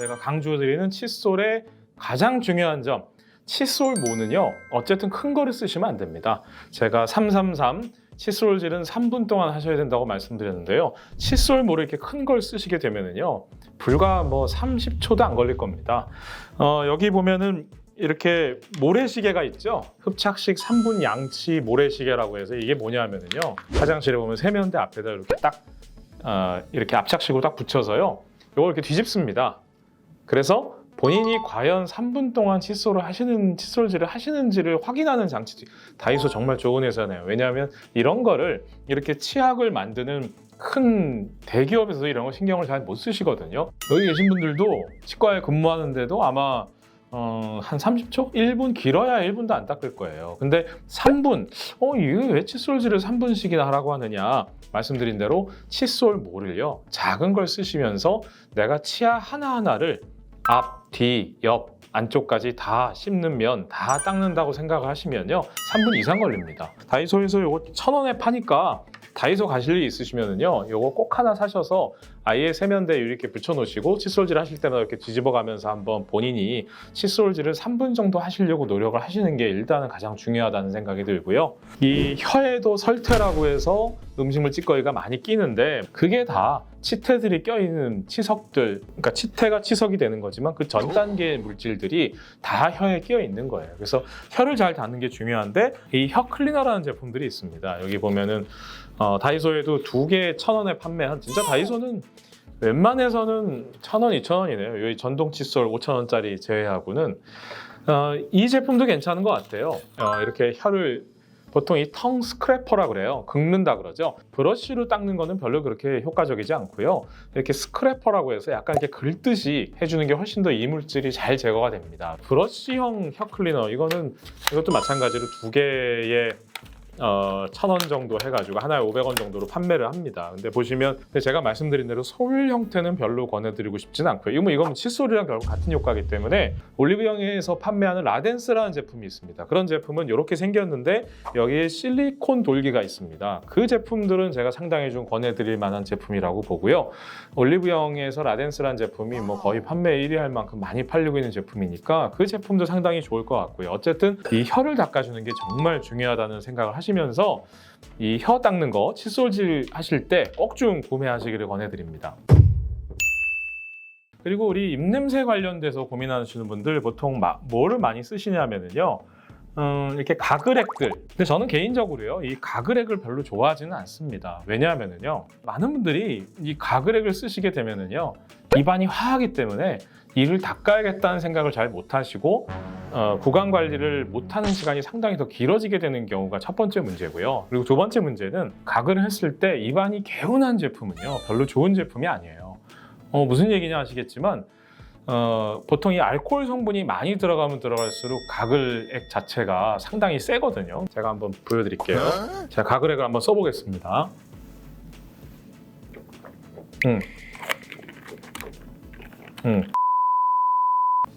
제가 강조드리는 칫솔의 가장 중요한 점, 칫솔 모는요 어쨌든 큰 거를 쓰시면 안 됩니다. 제가 333 칫솔질은 3분 동안 하셔야 된다고 말씀드렸는데요. 칫솔 모를 이렇게 큰 걸 쓰시게 되면은요 불과 뭐 30초도 안 걸릴 겁니다. 여기 보면은 이렇게 모래시계가 있죠. 흡착식 3분 양치 모래시계라고 해서 이게 뭐냐면은요 화장실에 보면 세면대 앞에다 이렇게 딱 이렇게 압착식으로 딱 붙여서요 이걸 이렇게 뒤집습니다. 그래서 본인이 과연 3분 동안 칫솔질을 하시는지를 확인하는 장치. 다이소 정말 좋은 회사네요. 왜냐하면 이런 거를 이렇게 치약을 만드는 큰 대기업에서 이런 거 신경을 잘 못 쓰시거든요. 여기 계신 분들도 치과에 근무하는데도 아마 한 30초? 1분? 길어야 1분도 안 닦을 거예요. 근데 3분? 이게 왜 칫솔질을 3분씩이나 하라고 하느냐? 말씀드린 대로 칫솔 모를요 작은 걸 쓰시면서 내가 치아 하나하나를 앞, 뒤, 옆, 안쪽까지 다 씹는 면 다 닦는다고 생각을 하시면요 3분 이상 걸립니다. 다이소에서 이거 1,000원에 파니까 다이소 가실 일 있으시면은요 이거 꼭 하나 사셔서 아예 세면대에 이렇게 붙여놓으시고 칫솔질 하실 때마다 이렇게 뒤집어 가면서 한번 본인이 칫솔질을 3분 정도 하시려고 노력을 하시는 게 일단은 가장 중요하다는 생각이 들고요. 이 혀에도 설태라고 해서 음식물 찌꺼기가 많이 끼는데 그게 다 치태들이 껴있는 치석들, 그러니까 치태가 치석이 되는 거지만 그 전 단계의 물질들이 다 혀에 끼어 있는 거예요. 그래서 혀를 잘 닫는 게 중요한데 이 혀 클리너라는 제품들이 있습니다. 여기 보면은 다이소에도 2개 1,000원에 판매한, 진짜 다이소는 웬만해서는 1,000원, 2,000원이네요. 여기 전동 칫솔 5,000원짜리 제외하고는 이 제품도 괜찮은 것 같아요. 이렇게 혀를 보통 이 텅 스크래퍼라 그래요. 긁는다 그러죠. 브러쉬로 닦는 거는 별로 그렇게 효과적이지 않고요. 이렇게 스크래퍼라고 해서 약간 이렇게 긁듯이 해주는 게 훨씬 더 이물질이 잘 제거가 됩니다. 브러쉬형 혀 클리너 이것도 마찬가지로 2개의 1,000원 정도 해가지고 하나에 500원 정도로 판매를 합니다. 근데 보시면 제가 말씀드린 대로 솔 형태는 별로 권해드리고 싶지는 않고요. 이건 칫솔이랑 결국 같은 효과이기 때문에 올리브영에서 판매하는 라덴스라는 제품이 있습니다. 그런 제품은 이렇게 생겼는데 여기에 실리콘 돌기가 있습니다. 그 제품들은 제가 상당히 좀 권해드릴 만한 제품이라고 보고요. 올리브영에서 라덴스라는 제품이 뭐 거의 판매 1위 할 만큼 많이 팔리고 있는 제품이니까 그 제품도 상당히 좋을 것 같고요. 어쨌든 이 혀를 닦아주는 게 정말 중요하다는 생각을 하시면서 이 혀 닦는 거 칫솔질 하실 때 꼭 좀 구매하시기를 권해드립니다. 그리고 우리 입냄새 관련돼서 고민하시는 분들 보통 뭐를 많이 쓰시냐면요 이렇게 가글액들. 근데 저는 개인적으로요 이 가글액을 별로 좋아하지는 않습니다. 왜냐하면요 많은 분들이 이 가글액을 쓰시게 되면요 입안이 화하기 때문에 이를 닦아야겠다는 생각을 잘 못하시고 구강 관리를 못하는 시간이 상당히 더 길어지게 되는 경우가 첫 번째 문제고요. 그리고 두 번째 문제는 가글을 했을 때 입안이 개운한 제품은요 별로 좋은 제품이 아니에요. 무슨 얘기냐 하시겠지만 보통 이 알코올 성분이 많이 들어가면 들어갈수록 가글액 자체가 상당히 세거든요. 제가 한번 보여드릴게요. 제가 가글액을 한번 써보겠습니다.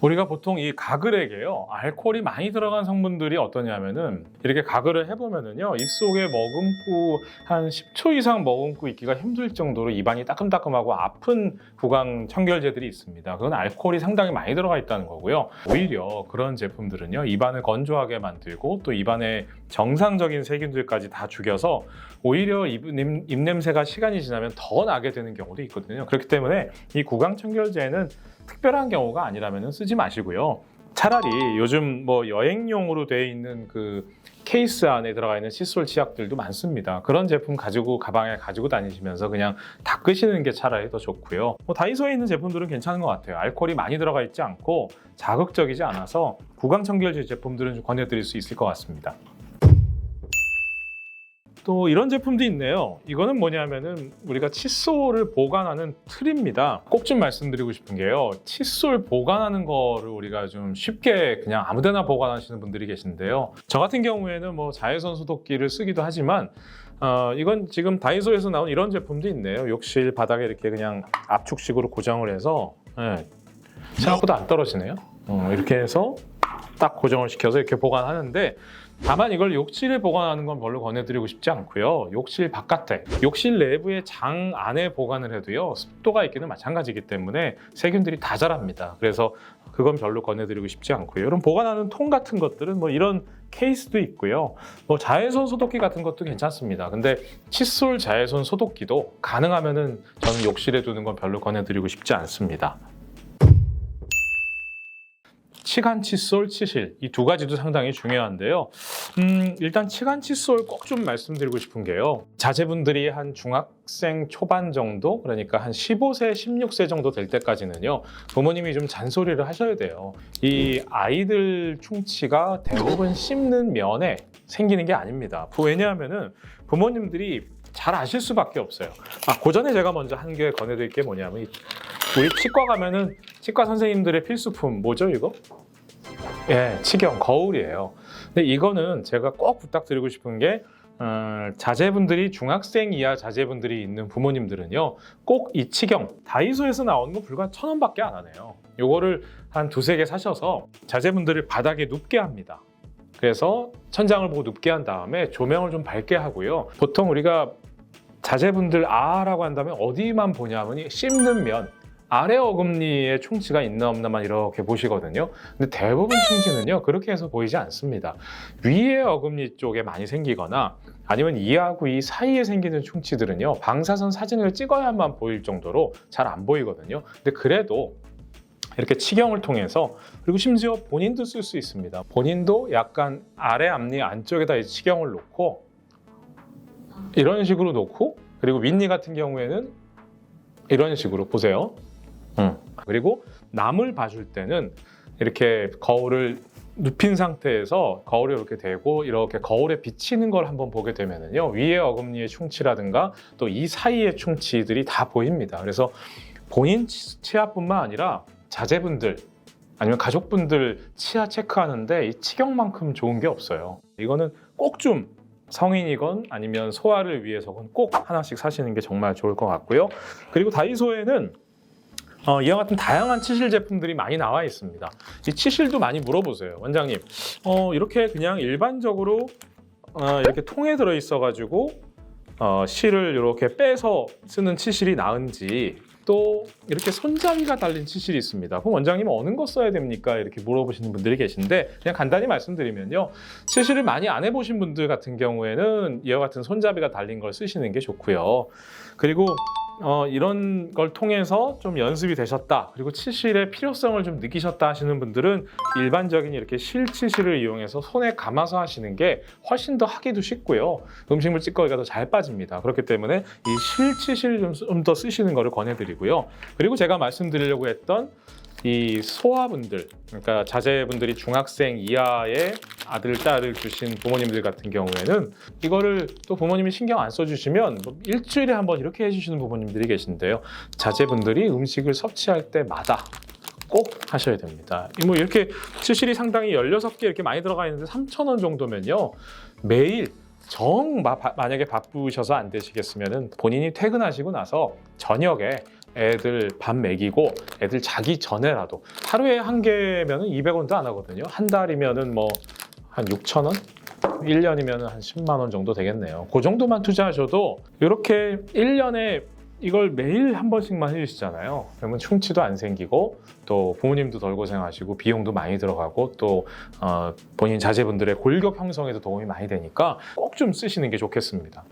우리가 보통 이 가글액에요 알코올이 많이 들어간 성분들이 어떠냐면은 이렇게 가글을 해보면은요 입속에 머금고 한 10초 이상 머금고 있기가 힘들 정도로 입안이 따끔따끔하고 아픈 구강 청결제들이 있습니다. 그건 알코올이 상당히 많이 들어가 있다는 거고요. 오히려 그런 제품들은요 입안을 건조하게 만들고 또 입안에 정상적인 세균들까지 다 죽여서 오히려 입냄새가 시간이 지나면 더 나게 되는 경우도 있거든요. 그렇기 때문에 이 구강 청결제는 특별한 경우가 아니라면 쓰지 마시고요. 차라리 요즘 뭐 여행용으로 되어 있는 그 케이스 안에 들어가 있는 칫솔 치약들도 많습니다. 그런 제품 가방에 가지고 다니시면서 그냥 닦으시는 게 차라리 더 좋고요. 다이소에 있는 제품들은 괜찮은 것 같아요. 알코올이 많이 들어가 있지 않고 자극적이지 않아서 구강 청결제 제품들은 좀 권해드릴 수 있을 것 같습니다. 또 이런 제품도 있네요. 이거는 뭐냐면은 우리가 칫솔을 보관하는 틀입니다. 꼭 좀 말씀드리고 싶은 게요. 칫솔 보관하는 거를 우리가 좀 쉽게 그냥 아무데나 보관하시는 분들이 계신데요. 저 같은 경우에는 뭐 자외선 소독기를 쓰기도 하지만 이건 지금 다이소에서 나온 이런 제품도 있네요. 욕실 바닥에 이렇게 그냥 압축식으로 고정을 해서 생각보다 안 떨어지네요. 이렇게 해서 딱 고정을 시켜서 이렇게 보관하는데 다만 이걸 욕실에 보관하는 건 별로 권해드리고 싶지 않고요. 욕실 바깥에, 욕실 내부의 장 안에 보관을 해도요. 습도가 있기는 마찬가지이기 때문에 세균들이 다 자랍니다. 그래서 그건 별로 권해드리고 싶지 않고요. 이런 보관하는 통 같은 것들은 뭐 이런 케이스도 있고요. 뭐 자외선 소독기 같은 것도 괜찮습니다. 근데 칫솔 자외선 소독기도 가능하면은 저는 욕실에 두는 건 별로 권해드리고 싶지 않습니다. 치간 칫솔, 치실 이 두 가지도 상당히 중요한데요. 일단 치간 칫솔 꼭 좀 말씀드리고 싶은 게요. 자제분들이 한 중학생 초반 정도, 그러니까 한 15세, 16세 정도 될 때까지는요. 부모님이 좀 잔소리를 하셔야 돼요. 이 아이들 충치가 대부분 씹는 면에 생기는 게 아닙니다. 왜냐하면은 부모님들이 잘 아실 수밖에 없어요. 그 전에 제가 먼저 한 개 권해드릴 게 뭐냐면 우리 치과 가면은 치과 선생님들의 필수품 뭐죠 이거? 예, 치경, 거울이에요. 근데 이거는 제가 꼭 부탁드리고 싶은 게 자제분들이 중학생 이하 자제분들이 있는 부모님들은요 꼭 이 치경 다이소에서 나오는 거 불과 1,000원밖에 안 하네요. 요거를 한 두세 개 사셔서 자제분들을 바닥에 눕게 합니다. 그래서 천장을 보고 눕게 한 다음에 조명을 좀 밝게 하고요. 보통 우리가 자제분들 라고 한다면 어디만 보냐면 씹는 면 아래 어금니에 충치가 있나 없나만 이렇게 보시거든요. 근데 대부분 충치는요 그렇게 해서 보이지 않습니다. 위에 어금니 쪽에 많이 생기거나 아니면 이하고 이 사이에 생기는 충치들은요 방사선 사진을 찍어야만 보일 정도로 잘 안 보이거든요. 근데 그래도 이렇게 치경을 통해서, 그리고 심지어 본인도 쓸 수 있습니다. 본인도 약간 아래 앞니 안쪽에다 이 치경을 놓고 이런 식으로 놓고, 그리고 윗니 같은 경우에는 이런 식으로 보세요. 그리고 남을 봐줄 때는 이렇게 거울을 눕힌 상태에서 거울에 이렇게 대고 이렇게 거울에 비치는 걸 한번 보게 되면은요 위에 어금니의 충치라든가 또 이 사이의 충치들이 다 보입니다. 그래서 본인 치아뿐만 아니라 자제분들 아니면 가족분들 치아 체크하는데 이 치경만큼 좋은 게 없어요. 이거는 꼭 좀 성인이건 아니면 소아를 위해서건 꼭 하나씩 사시는 게 정말 좋을 것 같고요. 그리고 다이소에는 이와 같은 다양한 치실 제품들이 많이 나와 있습니다. 이 치실도 많이 물어보세요. 원장님, 이렇게 그냥 일반적으로 이렇게 통에 들어있어가지고 실을 이렇게 빼서 쓰는 치실이 나은지, 또 이렇게 손잡이가 달린 치실이 있습니다. 그럼 원장님 어느 거 써야 됩니까? 이렇게 물어보시는 분들이 계신데 그냥 간단히 말씀드리면요. 치실을 많이 안 해보신 분들 같은 경우에는 이와 같은 손잡이가 달린 걸 쓰시는 게 좋고요. 그리고 이런 걸 통해서 좀 연습이 되셨다, 그리고 치실의 필요성을 좀 느끼셨다 하시는 분들은 일반적인 이렇게 실치실을 이용해서 손에 감아서 하시는 게 훨씬 더 하기도 쉽고요. 음식물 찌꺼기가 더 잘 빠집니다. 그렇기 때문에 이 실치실 좀 더 쓰시는 거를 권해드리고요. 그리고 제가 말씀드리려고 했던 이 소아분들, 그러니까 자제분들이 중학생 이하의 아들, 딸을 두신 부모님들 같은 경우에는 이거를 또 부모님이 신경 안 써주시면 뭐 일주일에 한번 이렇게 해주시는 부모님들이 계신데요. 자제분들이 음식을 섭취할 때마다 꼭 하셔야 됩니다. 뭐 이렇게 치실이 상당히 16개 이렇게 많이 들어가 있는데 3,000원 정도면요. 매일 만약에 바쁘셔서 안 되시겠으면 본인이 퇴근하시고 나서 저녁에 애들 밥 먹이고 애들 자기 전에라도, 하루에 한 개면은 200원도 안 하거든요. 한 달이면은 뭐 한 6,000원? 1년이면은 한 10만 원 정도 되겠네요. 그 정도만 투자하셔도 이렇게 1년에 이걸 매일 한 번씩만 해주시잖아요. 그러면 충치도 안 생기고 또 부모님도 덜 고생하시고 비용도 많이 들어가고 또 본인 자제분들의 골격 형성에도 도움이 많이 되니까 꼭 좀 쓰시는 게 좋겠습니다.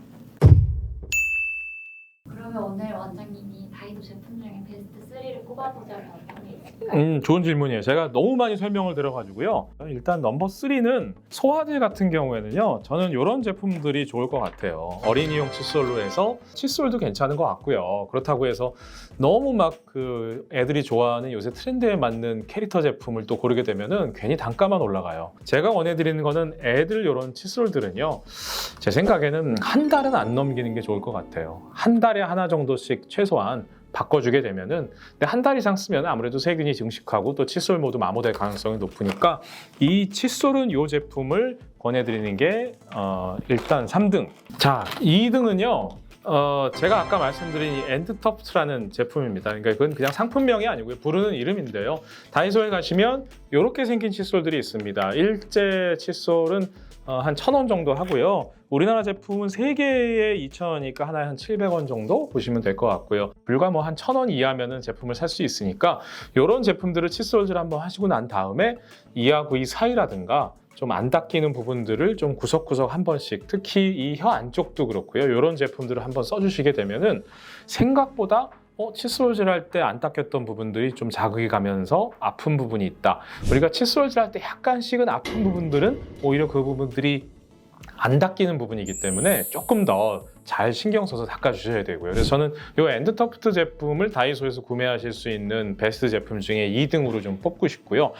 그러면 오늘 원장님이 다이소 제품 중에 베스트 3를 꼽아보자면 어떤 게 있을까요? 좋은 질문이에요. 제가 너무 많이 설명을 드려가지고요. 일단 넘버 3는 소아들 같은 경우에는요. 저는 이런 제품들이 좋을 것 같아요. 어린이용 칫솔로 해서 칫솔도 괜찮은 것 같고요. 그렇다고 해서 너무 막 그 애들이 좋아하는 요새 트렌드에 맞는 캐릭터 제품을 또 고르게 되면은 괜히 단가만 올라가요. 제가 원해드리는 거는 애들 이런 칫솔들은요. 제 생각에는 한 달은 안 넘기는 게 좋을 것 같아요. 한 달에 하나 정도씩 최소한 바꿔주게 되면은, 근데 한 달 이상 쓰면 아무래도 세균이 증식하고 또 칫솔 모두 마모될 가능성이 높으니까 이 칫솔은 이 제품을 권해드리는 게 일단 3등. 자, 2등은요. 제가 아까 말씀드린 이 엔드터프트라는 제품입니다. 그러니까 그건 그냥 상품명이 아니고요. 부르는 이름인데요. 다이소에 가시면 이렇게 생긴 칫솔들이 있습니다. 일제 칫솔은 한 1,000원 정도 하고요. 우리나라 제품은 3개에 2,000원이니까 하나에 한 700원 정도 보시면 될 것 같고요. 불과 뭐 한 1,000원 이하면은 제품을 살 수 있으니까 이런 제품들을 칫솔질 한번 하시고 난 다음에 이하고 이 사이라든가 좀 안 닦이는 부분들을 좀 구석구석 한 번씩, 특히 이 혀 안쪽도 그렇고요. 이런 제품들을 한번 써주시게 되면은 생각보다 칫솔질 할 때 안 닦였던 부분들이 좀 자극이 가면서 아픈 부분이 있다. 우리가 칫솔질 할 때 약간씩은 아픈 부분들은 오히려 그 부분들이 안 닦이는 부분이기 때문에 조금 더 잘 신경 써서 닦아주셔야 되고요. 그래서 저는 이 엔드터프트 제품을 다이소에서 구매하실 수 있는 베스트 제품 중에 2등으로 좀 뽑고 싶고요.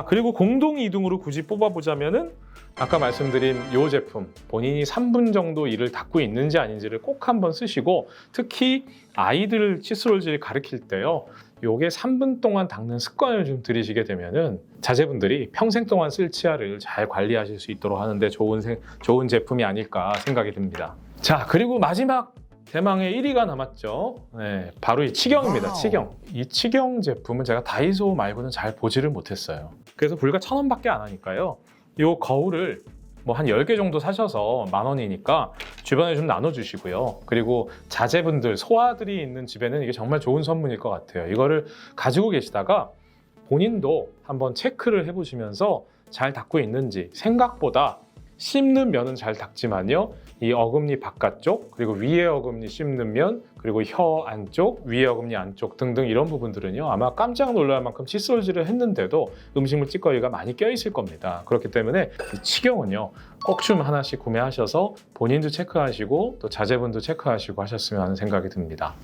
그리고 공동 2등으로 굳이 뽑아보자면은 아까 말씀드린 이 제품, 본인이 3분 정도 이를 닦고 있는지 아닌지를 꼭 한번 쓰시고, 특히 아이들 칫솔질 가르칠 때요, 요게 3분 동안 닦는 습관을 좀 들이시게 되면은 자제분들이 평생 동안 쓸 치아를 잘 관리하실 수 있도록 하는데 좋은 제품이 아닐까 생각이 듭니다. 자, 그리고 마지막 대망의 1위가 남았죠. 네, 바로 이 치경입니다. 치경. 이 치경 제품은 제가 다이소 말고는 잘 보지를 못했어요. 그래서 불과 1,000원밖에 안 하니까요. 이 거울을 뭐 한 10개 정도 사셔서 10,000원이니까 주변에 좀 나눠주시고요. 그리고 자제분들, 소아들이 있는 집에는 이게 정말 좋은 선물일 것 같아요. 이거를 가지고 계시다가 본인도 한번 체크를 해보시면서 잘 닦고 있는지, 생각보다 씹는 면은 잘 닦지만요, 이 어금니 바깥쪽, 그리고 위에 어금니 씹는 면, 그리고 혀 안쪽, 위에 어금니 안쪽 등등 이런 부분들은요, 아마 깜짝 놀랄 만큼 칫솔질을 했는데도 음식물 찌꺼기가 많이 껴있을 겁니다. 그렇기 때문에 이 치경은요, 꼭 좀 하나씩 구매하셔서 본인도 체크하시고 또 자제분도 체크하시고 하셨으면 하는 생각이 듭니다.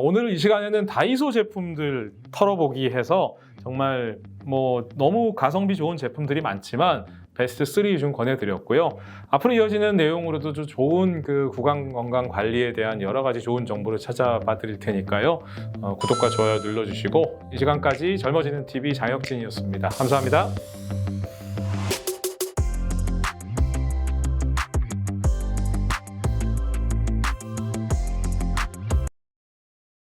오늘 이 시간에는 다이소 제품들 털어보기 해서 정말 뭐 너무 가성비 좋은 제품들이 많지만 베스트 3 좀 권해드렸고요. 앞으로 이어지는 내용으로도 좀 좋은 그 구강 건강 관리에 대한 여러 가지 좋은 정보를 찾아봐 드릴 테니까요. 구독과 좋아요 눌러주시고, 이 시간까지 젊어지는 TV 장혁진이었습니다. 감사합니다.